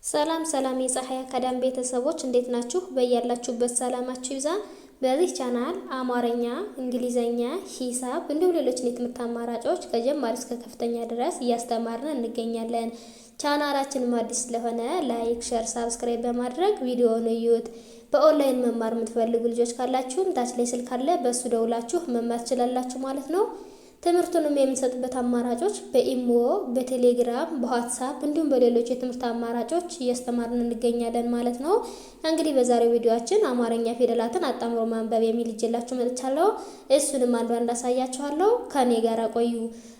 ሰላም ሰላም የፀሐይ አካዳሚ ቤተሰቦች እንዴት ናችሁ? በያላችሁበት ሰላማችሁ ይብዛ። በዚህ ቻናል አማርኛ፣ እንግሊዘኛ፣ ሂሳብ እንዲሁም ሌሎች የትምህርት አማራጮች ከጀማሪ እስከ ከፍተኛ ድረስ እያስተማርን እንገኛለን። ቻናላችንም አዲስ ስለሆነ ላይክ፣ ሼር፣ ሳብስክራይብ በማድረግ ቪዲዮውን እዩት። በኦንላይን መማር የምትፈልጉ ልጆች ካላችሁም ታች ላይ ስልክ አለ፣ በሱ ደውላችሁ መማር ትችላላችሁ ማለት ነው። ትምህርቱንም የምንሰጥበት አማራጮች በኢሞ፣ በቴሌግራም፣ በዋትስአፕ እንዲሁም በሌሎች የትምህርት አማራጮች እያስተማርን እንገኛለን ማለት ነው። እንግዲህ በዛሬው ቪዲዮአችን አማርኛ ፊደላትን አጣምሮ ማንበብ የሚል ይዤላችሁ መጥቻለሁ። እሱንም አንዷን እንዳሳያችኋለሁ። ከኔ ጋር ቆዩ።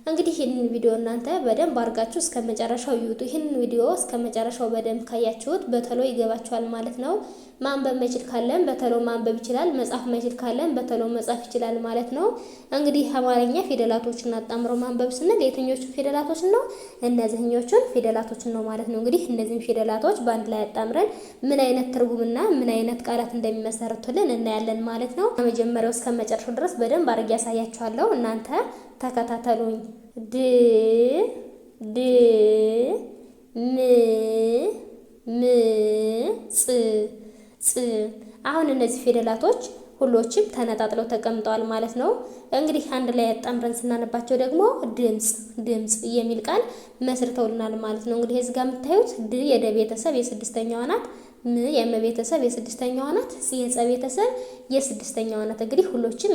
እንግዲህ ይህንን ቪዲዮ እናንተ በደንብ አድርጋችሁ እስከመጨረሻው ይዩት። ይህንን ቪዲዮ እስከመጨረሻው በደንብ ካያችሁት በተሎ ይገባችኋል ማለት ነው። ማንበብ መችል ካለን በተሎ ማንበብ ይችላል፣ መጻፍ መችል ካለን በተሎ መጻፍ ይችላል ማለት ነው። እንግዲህ አማርኛ ፊደላቶችን አጣምሮ ማንበብ ስንል የትኞቹን ፊደላቶችን ነው? እነዚህኞቹን ፊደላቶችን ነው ማለት ነው። እንግዲህ እነዚህን ፊደላቶች በአንድ ላይ አጣምረን ምን አይነት ትርጉምና ምን አይነት ቃላት እንደሚመሰርቱልን እናያለን ማለት ነው። ከመጀመሪያው እስከ መጨረሻው ድረስ በደንብ አድርጌ ያሳያችኋለሁ። እናንተ ተከታተሉኝ። ድ ድ ም ም ጽ ጽ። አሁን እነዚህ ፊደላቶች ሁሎችም ተነጣጥለው ተቀምጠዋል ማለት ነው። እንግዲህ አንድ ላይ አጣምረን ስናነባቸው ደግሞ ድምጽ ድምጽ የሚል ቃል መስርተውልናል ማለት ነው። እንግዲህ እዚህ ጋር የምታዩት ድ የደ ቤተሰብ የስድስተኛዋ ናት። ም የመ ቤተሰብ የስድስተኛዋ ናት። ጽ የጸ ቤተሰብ የስድስተኛዋ ናት። እንግዲህ ሁሎችም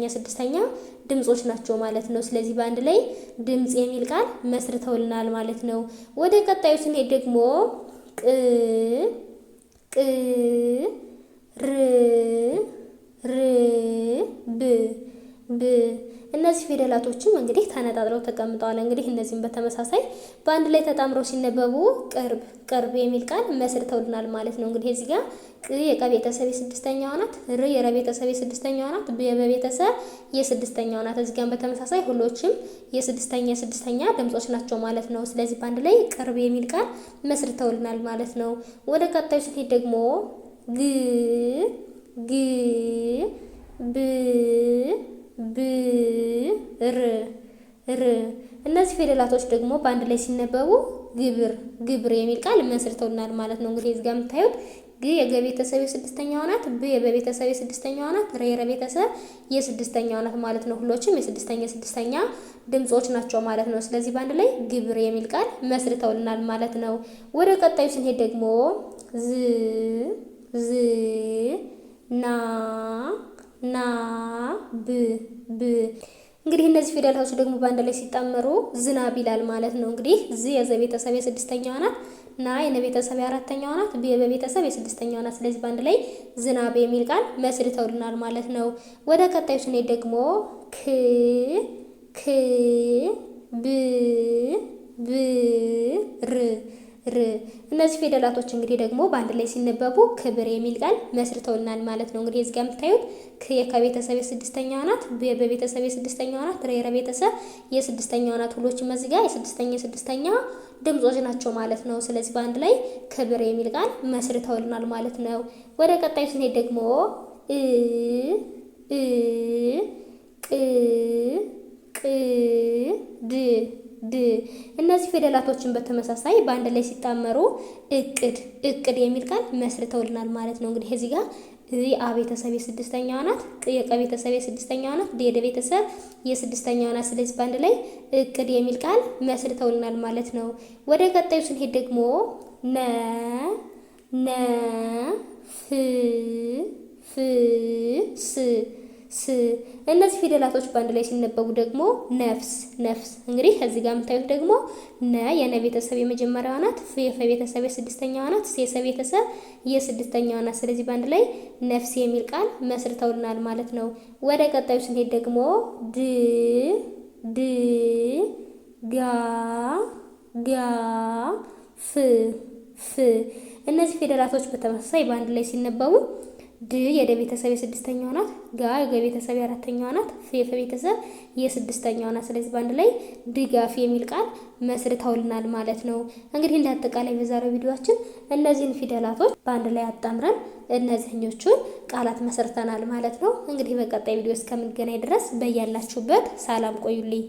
የስድስተኛ ድምጾች ናቸው ማለት ነው። ስለዚህ በአንድ ላይ ድምጽ የሚል ቃል መስርተውልናል ማለት ነው። ወደ ቀጣዩ ስንሄድ ደግሞ ቅ ቅ ር ር ብ ብ። እነዚህ ፊደላቶችም እንግዲህ ተነጣጥለው ተቀምጠዋል። እንግዲህ እነዚህም በተመሳሳይ በአንድ ላይ ተጣምረው ሲነበቡ ቅርብ ቅርብ የሚል ቃል መስርተውልናል ማለት ነው። እንግዲህ እዚህ ጋር ቅ የቀ ቤተሰብ የስድስተኛዋ ናት። ር የረ ቤተሰብ የስድስተኛዋ ናት። ብ የበ ቤተሰብ የስድስተኛዋ ናት። እዚህ ጋር በተመሳሳይ ሁሎችም የስድስተኛ ድምጾች ናቸው ማለት ነው። ስለዚህ በአንድ ላይ ቅርብ የሚል ቃል መስርተውልናል ማለት ነው። ወደ ቀጣዩ ስንሄድ ደግሞ ግ ግ ብ ብ ር ር። እነዚህ ፊደላቶች ደግሞ በአንድ ላይ ሲነበቡ ግብር ግብር የሚል ቃል መስርተውልናል ማለት ነው። እንግዲህ እዚህ ጋር የምታዩት ግ የገ ቤተሰብ የስድስተኛዋ ናት። ብ የበ ቤተሰብ የስድስተኛዋ ናት። ረ የረ ቤተሰብ የስድስተኛዋ ናት ማለት ነው። ሁሎችም የስድስተኛ ድምጾች ናቸው ማለት ነው። ስለዚህ በአንድ ላይ ግብር የሚል ቃል መስርተውልናል ማለት ነው። ወደ ቀጣዩ ስንሄድ ደግሞ ዝ ዝ ና ና ብ ብ። እንግዲህ እነዚህ ፊደላቶች ደግሞ በአንድ ላይ ሲጣመሩ ዝናብ ይላል ማለት ነው። እንግዲህ ዝ የዘ ቤተሰብ የስድስተኛዋ ናት። ና የነ ቤተሰብ የአራተኛዋ ናት። ብ የበ ቤተሰብ የስድስተኛዋ ናት። ስለዚህ በአንድ ላይ ዝናብ የሚል ቃል መስርተውልናል ማለት ነው። ወደ ቀጣዩ ስንሄድ ደግሞ ክ ክ ብ ብ ር ር። እነዚህ ፊደላቶች እንግዲህ ደግሞ በአንድ ላይ ሲነበቡ ክብር የሚል ቃል መስርተውልናል ማለት ነው። እንግዲህ እዚህ ጋር የምታዩት ክ የከ ቤተሰብ የስድስተኛዋ ናት። ብ የበ ቤተሰብ የስድስተኛዋ ናት። ረ የረ ቤተሰብ የስድስተኛዋ ናት። ሁሎችም እዚህ ጋር የስድስተኛ ድምጾች ናቸው ማለት ነው። ስለዚህ በአንድ ላይ ክብር የሚል ቃል መስርተውልናል ማለት ነው። ወደ ቀጣዩ ስንሄድ ደግሞ እ እ ቅ ቅ ድ ድ። እነዚህ ፊደላቶችን በተመሳሳይ በአንድ ላይ ሲጣመሩ እቅድ እቅድ የሚል ቃል መስርተውልናል ማለት ነው። እንግዲህ እዚህ ጋር አ ቤተሰብ የስድስተኛዋ ናት። ቅ የቀ ቤተሰብ የስድስተኛዋ ናት። ድ የደ ቤተሰብ የስድስተኛዋ ናት። ስለዚህ በአንድ ላይ እቅድ የሚል ቃል መስርተውልናል ማለት ነው። ወደ ቀጣዩ ስንሄድ ደግሞ ነ ነ ፍ ፍ ስ ስ። እነዚህ ፊደላቶች በአንድ ላይ ሲነበቡ ደግሞ ነፍስ ነፍስ። እንግዲህ እዚህ ጋር የምታዩት ደግሞ ነ የነ ቤተሰብ የመጀመሪያዋ ናት። ፍ የፈ ቤተሰብ የስድስተኛዋ ናት። ስ የሰ ቤተሰብ የስድስተኛዋ ናት። ስለዚህ በአንድ ላይ ነፍስ የሚል ቃል መስርተውልናል ማለት ነው። ወደ ቀጣዩ ስንሄድ ደግሞ ድ ድ ጋ ጋ ፍ ፍ። እነዚህ ፊደላቶች በተመሳሳይ በአንድ ላይ ሲነበቡ ድ የደ ቤተሰብ የስድስተኛዋ ናት። ጋ የገ ቤተሰብ የአራተኛዋ ናት። ፍ የፈ ቤተሰብ የስድስተኛዋ ናት። ስለዚህ በአንድ ላይ ድጋፍ የሚል ቃል መስርተውልናል ማለት ነው። እንግዲህ እንደ አጠቃላይ በዛሬው ቪዲዮአችን እነዚህን ፊደላቶች በአንድ ላይ አጣምረን እነዚህኞቹን ቃላት መስርተናል ማለት ነው። እንግዲህ በቀጣይ ቪዲዮ እስከምንገናኝ ድረስ በያላችሁበት ሰላም ቆዩልኝ።